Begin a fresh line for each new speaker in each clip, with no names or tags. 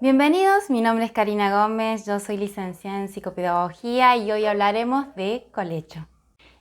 Bienvenidos, mi nombre es Karina Gómez, yo soy licenciada en psicopedagogía y hoy hablaremos de colecho.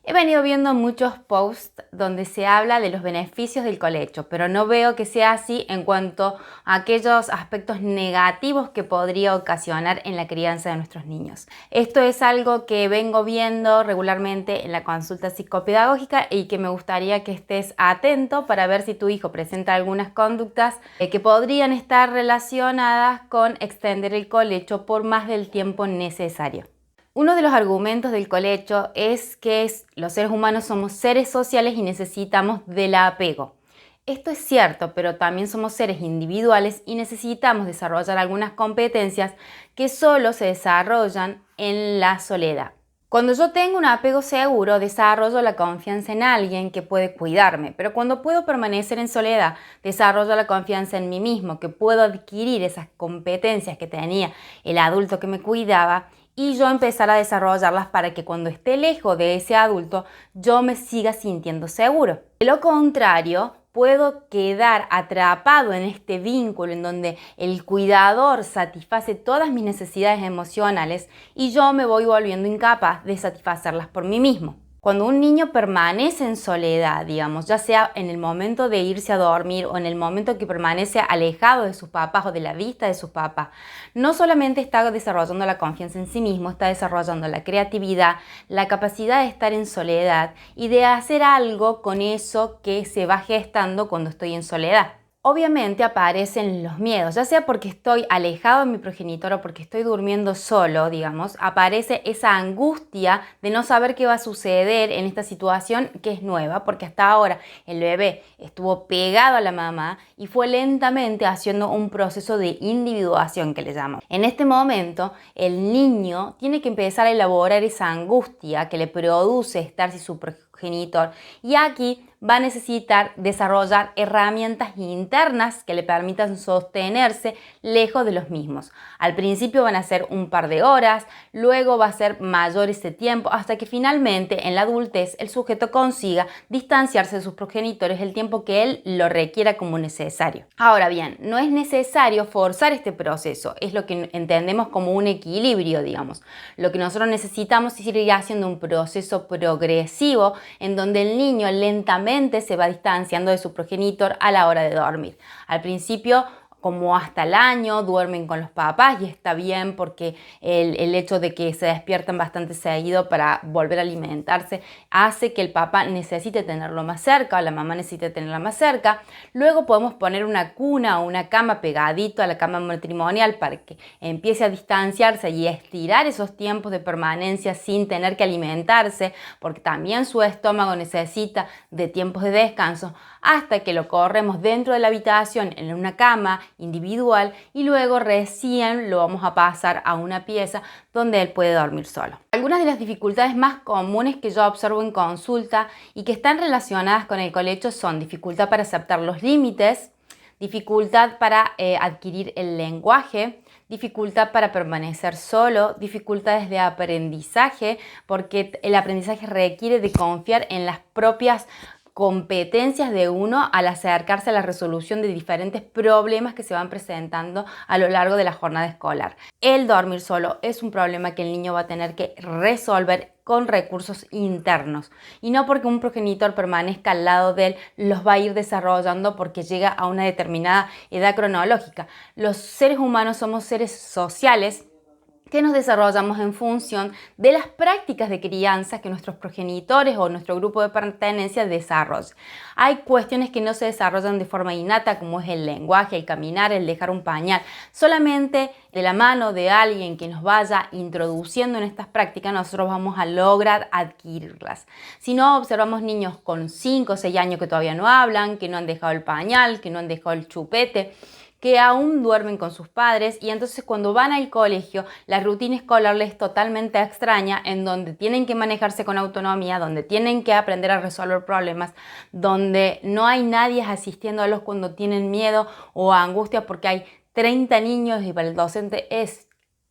He venido viendo muchos posts donde se habla de los beneficios del colecho, pero no veo que sea así en cuanto a aquellos aspectos negativos que podría ocasionar en la crianza de nuestros niños. Esto es algo que vengo viendo regularmente en la consulta psicopedagógica y que me gustaría que estés atento para ver si tu hijo presenta algunas conductas que podrían estar relacionadas con extender el colecho por más del tiempo necesario. Uno de los argumentos del colecho es que los seres humanos somos seres sociales y necesitamos del apego. Esto es cierto, pero también somos seres individuales y necesitamos desarrollar algunas competencias que solo se desarrollan en la soledad. Cuando yo tengo un apego seguro, desarrollo la confianza en alguien que puede cuidarme, pero cuando puedo permanecer en soledad, desarrollo la confianza en mí mismo, que puedo adquirir esas competencias que tenía el adulto que me cuidaba y yo empezar a desarrollarlas para que cuando esté lejos de ese adulto yo me siga sintiendo seguro. De lo contrario, puedo quedar atrapado en este vínculo en donde el cuidador satisface todas mis necesidades emocionales y yo me voy volviendo incapaz de satisfacerlas por mí mismo. Cuando un niño permanece en soledad, digamos, ya sea en el momento de irse a dormir o en el momento que permanece alejado de sus papás o de la vista de sus papás, no solamente está desarrollando la confianza en sí mismo, está desarrollando la creatividad, la capacidad de estar en soledad y de hacer algo con eso que se va gestando cuando estoy en soledad. Obviamente aparecen los miedos, ya sea porque estoy alejado de mi progenitor o porque estoy durmiendo solo, digamos, aparece esa angustia de no saber qué va a suceder en esta situación que es nueva, porque hasta ahora el bebé estuvo pegado a la mamá y fue lentamente haciendo un proceso de individuación que le llamamos. En este momento, el niño tiene que empezar a elaborar esa angustia que le produce estar sin su progenitor y aquí va a necesitar desarrollar herramientas internas que le permitan sostenerse lejos de los mismos. Al principio van a ser un par de horas, luego va a ser mayor ese tiempo, hasta que finalmente en la adultez el sujeto consiga distanciarse de sus progenitores el tiempo que él lo requiera como necesario. Ahora bien, no es necesario forzar este proceso, es lo que entendemos como un equilibrio, digamos. Lo que nosotros necesitamos es ir haciendo un proceso progresivo en donde el niño lentamente se va distanciando de su progenitor a la hora de dormir. Al principio, como hasta el año, duermen con los papás y está bien porque el hecho de que se despiertan bastante seguido para volver a alimentarse hace que el papá necesite tenerlo más cerca o la mamá necesite tenerla más cerca. Luego podemos poner una cuna o una cama pegadito a la cama matrimonial para que empiece a distanciarse y a estirar esos tiempos de permanencia sin tener que alimentarse, porque también su estómago necesita de tiempos de descanso, hasta que lo corremos dentro de la habitación en una cama individual y luego recién lo vamos a pasar a una pieza donde él puede dormir solo. Algunas de las dificultades más comunes que yo observo en consulta y que están relacionadas con el colecho son dificultad para aceptar los límites, dificultad para adquirir el lenguaje, dificultad para permanecer solo, dificultades de aprendizaje, porque el aprendizaje requiere de confiar en las propias competencias de uno al acercarse a la resolución de diferentes problemas que se van presentando a lo largo de la jornada escolar. El dormir solo es un problema que el niño va a tener que resolver con recursos internos y no porque un progenitor permanezca al lado de él los va a ir desarrollando porque llega a una determinada edad cronológica. Los seres humanos somos seres sociales que nos desarrollamos en función de las prácticas de crianza que nuestros progenitores o nuestro grupo de pertenencia desarrollan. Hay cuestiones que no se desarrollan de forma innata, como es el lenguaje, el caminar, el dejar un pañal. Solamente de la mano de alguien que nos vaya introduciendo en estas prácticas, nosotros vamos a lograr adquirirlas. Si no, observamos niños con 5 o 6 años que todavía no hablan, que no han dejado el pañal, que no han dejado el chupete, que aún duermen con sus padres y entonces cuando van al colegio la rutina escolar les es totalmente extraña, en donde tienen que manejarse con autonomía, donde tienen que aprender a resolver problemas, donde no hay nadie asistiéndolos cuando tienen miedo o angustia porque hay 30 niños y para el docente es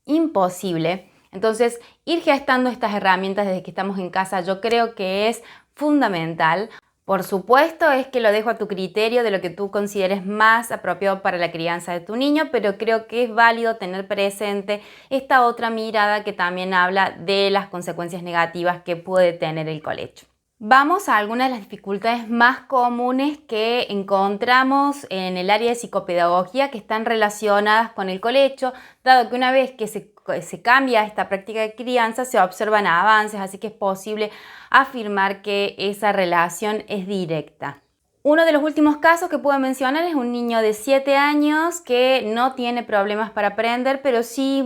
imposible. Entonces, ir gestando estas herramientas desde que estamos en casa yo creo que es fundamental. Por supuesto, es que lo dejo a tu criterio de lo que tú consideres más apropiado para la crianza de tu niño, pero creo que es válido tener presente esta otra mirada que también habla de las consecuencias negativas que puede tener el colecho. Vamos a algunas de las dificultades más comunes que encontramos en el área de psicopedagogía que están relacionadas con el colecho, dado que una vez que se cambia esta práctica de crianza se observan avances, así que es posible afirmar que esa relación es directa. Uno de los últimos casos que puedo mencionar es un niño de 7 años que no tiene problemas para aprender, pero sí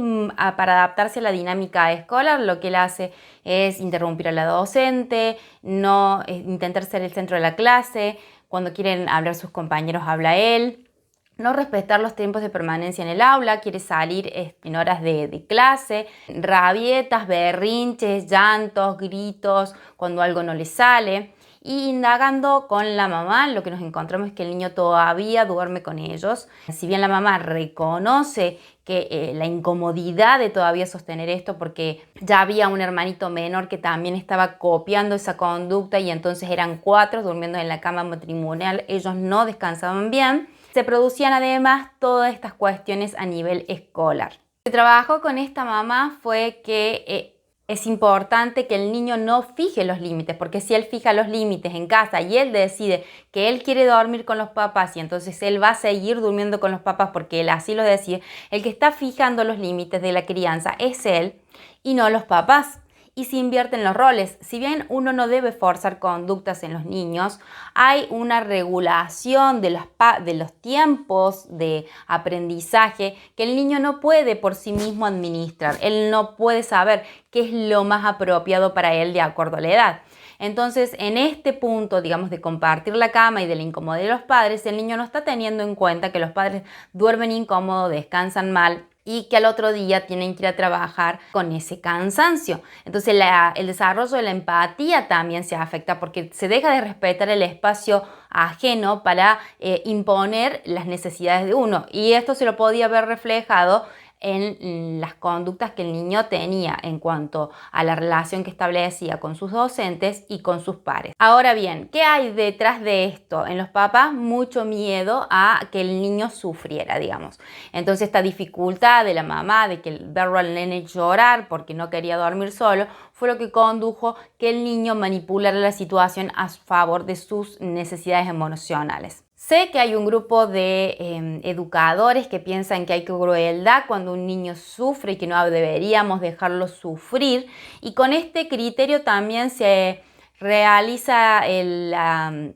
para adaptarse a la dinámica escolar. Lo que él hace es interrumpir a la docente, no intentar ser el centro de la clase. Cuando quieren hablar sus compañeros, habla él. No respetar los tiempos de permanencia en el aula, quiere salir en horas de clase, rabietas, berrinches, llantos, gritos cuando algo no le sale. Y indagando con la mamá, lo que nos encontramos es que el niño todavía duerme con ellos. Si bien la mamá reconoce que la incomodidad de todavía sostener esto, porque ya había un hermanito menor que también estaba copiando esa conducta y entonces eran 4 durmiendo en la cama matrimonial, ellos no descansaban bien. Se producían además todas estas cuestiones a nivel escolar. El trabajo con esta mamá fue que es importante que el niño no fije los límites, porque si él fija los límites en casa y él decide que él quiere dormir con los papás y entonces él va a seguir durmiendo con los papás porque él así lo decide, el que está fijando los límites de la crianza es él y no los papás. Y se invierten los roles. Si bien uno no debe forzar conductas en los niños, hay una regulación de los tiempos de aprendizaje que el niño no puede por sí mismo administrar. Él no puede saber qué es lo más apropiado para él de acuerdo a la edad. Entonces, en este punto, digamos, de compartir la cama y de la incomodidad de los padres, el niño no está teniendo en cuenta que los padres duermen incómodo, descansan mal y que al otro día tienen que ir a trabajar con ese cansancio. Entonces el desarrollo de la empatía también se afecta porque se deja de respetar el espacio ajeno para imponer las necesidades de uno. Y esto se lo podía ver reflejado en las conductas que el niño tenía en cuanto a la relación que establecía con sus docentes y con sus pares. Ahora bien, ¿qué hay detrás de esto? En los papás mucho miedo a que el niño sufriera, digamos. Entonces esta dificultad de la mamá de que verlo al nene llorar porque no quería dormir solo fue lo que condujo que el niño manipulara la situación a favor de sus necesidades emocionales. Sé que hay un grupo de educadores que piensan que hay crueldad cuando un niño sufre y que no deberíamos dejarlo sufrir, y con este criterio también se realiza el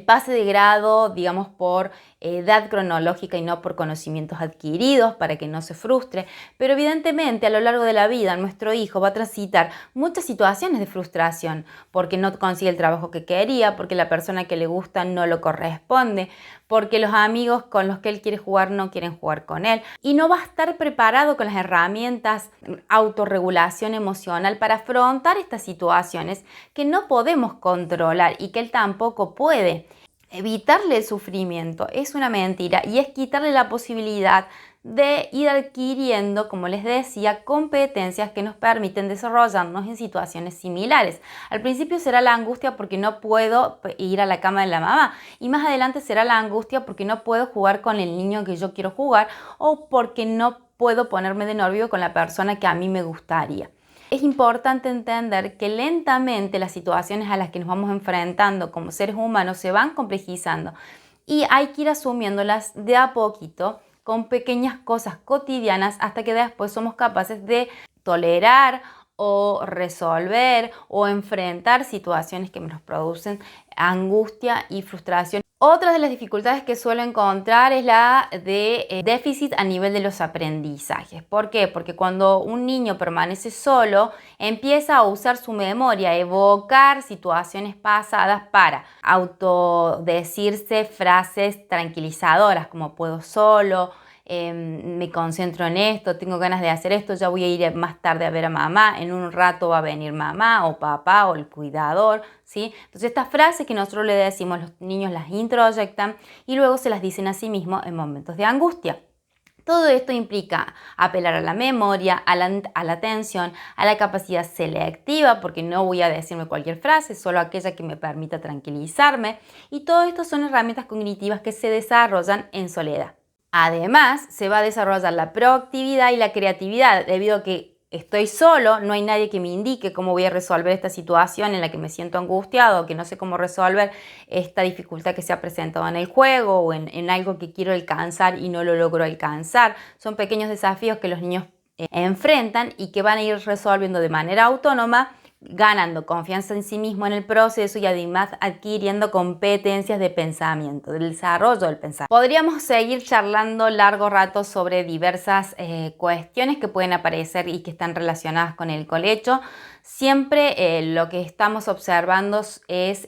pase de grado, digamos, por edad cronológica y no por conocimientos adquiridos para que no se frustre, pero evidentemente a lo largo de la vida nuestro hijo va a transitar muchas situaciones de frustración porque no consigue el trabajo que quería, porque la persona que le gusta no lo corresponde, porque los amigos con los que él quiere jugar no quieren jugar con él y no va a estar preparado con las herramientas autorregulación emocional para afrontar estas situaciones que no podemos controlar y que él tampoco puede. Evitarle el sufrimiento es una mentira y es quitarle la posibilidad de ir adquiriendo, como les decía, competencias que nos permiten desarrollarnos en situaciones similares. Al principio será la angustia porque no puedo ir a la cama de la mamá y más adelante será la angustia porque no puedo jugar con el niño que yo quiero jugar o porque no puedo ponerme de novio con la persona que a mí me gustaría. Es importante entender que lentamente las situaciones a las que nos vamos enfrentando como seres humanos se van complejizando y hay que ir asumiéndolas de a poquito con pequeñas cosas cotidianas hasta que después somos capaces de tolerar o resolver o enfrentar situaciones que nos producen angustia y frustración. Otra de las dificultades que suelo encontrar es la de déficit a nivel de los aprendizajes. ¿Por qué? Porque cuando un niño permanece solo, empieza a usar su memoria, a evocar situaciones pasadas para autodecirse frases tranquilizadoras como puedo solo, me concentro en esto, tengo ganas de hacer esto, ya voy a ir más tarde a ver a mamá, en un rato va a venir mamá o papá o el cuidador, ¿sí? Entonces estas frases que nosotros le decimos, los niños las introyectan y luego se las dicen a sí mismos en momentos de angustia. Todo esto implica apelar a la memoria, a la atención, a la capacidad selectiva, porque no voy a decirme cualquier frase, solo aquella que me permita tranquilizarme. Y todo esto son herramientas cognitivas que se desarrollan en soledad. Además, se va a desarrollar la proactividad y la creatividad, debido a que estoy solo, no hay nadie que me indique cómo voy a resolver esta situación en la que me siento angustiado, que no sé cómo resolver esta dificultad que se ha presentado en el juego o en algo que quiero alcanzar y no lo logro alcanzar. Son pequeños desafíos que los niños enfrentan y que van a ir resolviendo de manera autónoma, ganando confianza en sí mismo en el proceso y además adquiriendo competencias de pensamiento, del desarrollo del pensamiento. Podríamos seguir charlando largo rato sobre diversas cuestiones que pueden aparecer y que están relacionadas con el colecho. Siempre lo que estamos observando es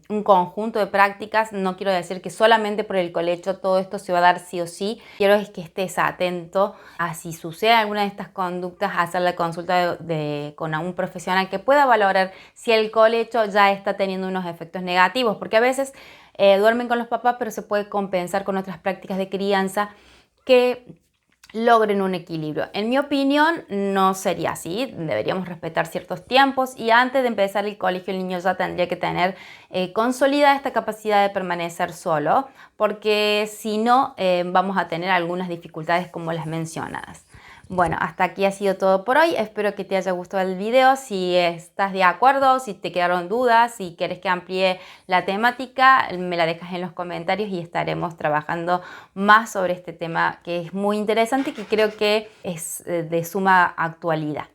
un conjunto de prácticas. No quiero decir que solamente por el colecho todo esto se va a dar sí o sí. Quiero es que estés atento a si sucede alguna de estas conductas, a hacer la consulta con un profesional que pueda valorar si el colecho ya está teniendo unos efectos negativos, porque a veces duermen con los papás, pero se puede compensar con otras prácticas de crianza que logren un equilibrio. En mi opinión, no sería así. Deberíamos respetar ciertos tiempos y antes de empezar el colegio el niño ya tendría que tener consolidada esta capacidad de permanecer solo, porque si no vamos a tener algunas dificultades como las mencionadas. Bueno, hasta aquí ha sido todo por hoy. Espero que te haya gustado el video. Si estás de acuerdo, si te quedaron dudas, si quieres que amplíe la temática, me la dejas en los comentarios y estaremos trabajando más sobre este tema que es muy interesante y que creo que es de suma actualidad.